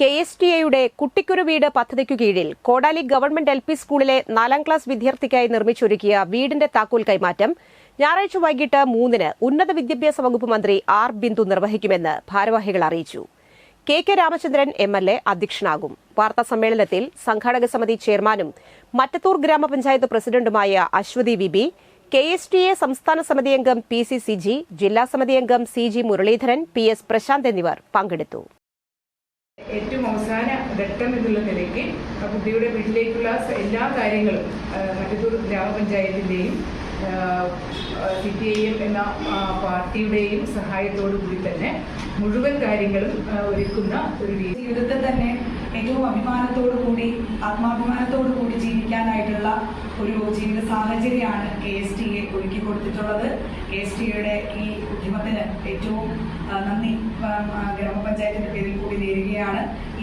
KSTAയുടെ കുട്ടിക്കൊരു വീട് പദ്ധതിക്കു കീഴിൽ കോടാലി ഗവൺമെന്റ് LP സ്കൂളിലെ 4ാം ക്ലാസ് വിദ്യാർത്ഥിക്കായി നിർമ്മിച്ചൊരുക്കിയ വീടിന്റെ താക്കോൽ കൈമാറ്റം ഞായറാഴ്ച വൈകിട്ട് 3-ന് ഉന്നത വിദ്യാഭ്യാസ വകുപ്പ് മന്ത്രി R. ബിന്ദു നിർവഹിക്കുമെന്ന് ഭാരവാഹികൾ അറിയിച്ചു. KK Ramachandran MLA അധ്യക്ഷനാകും. വാർത്താസമ്മേളനത്തിൽ സംഘാടക സമിതി ചെയർമാനും മറ്റത്തൂർ ഗ്രാമപഞ്ചായത്ത് പ്രസിഡന്റുമായ അശ്വതി വിബി, KSTA സംസ്ഥാന സമിതി അംഗം PCCG, ജില്ലാ സമിതി അംഗം CG മുരളീധരൻ, PS പ്രശാന്ത് എന്നിവർ പങ്കെടുത്തു. ഏറ്റവും അവസാന ഘട്ടം എന്നുള്ള നിലയ്ക്ക് കുട്ടിയുടെ വീട്ടിലേക്കുള്ള എല്ലാ കാര്യങ്ങളും മറ്റത്തൂർ ഗ്രാമപഞ്ചായത്തിൻ്റെയും CPIM എന്ന പാർട്ടിയുടെയും സഹായത്തോടു കൂടി തന്നെ മുഴുവൻ കാര്യങ്ങളും ഒരുക്കുന്ന ഒരു ജീവിതത്തിൽ തന്നെ ഏറ്റവും അഭിമാനത്തോടുകൂടി ആത്മാഭിമാനത്തോടുകൂടി ജീവിക്കാനായിട്ടുള്ള ഒരു ജീവിത സാഹചര്യമാണ് KSTA ഒരുക്കി കൊടുത്തിട്ടുള്ളത്. KSTAയുടെ ഈ ഉദ്യമത്തിന് ഏറ്റവും നന്ദി ഗ്രാമപഞ്ചായത്തിന്റെ പേരിൽ കൂടി നേരുകയാണ്.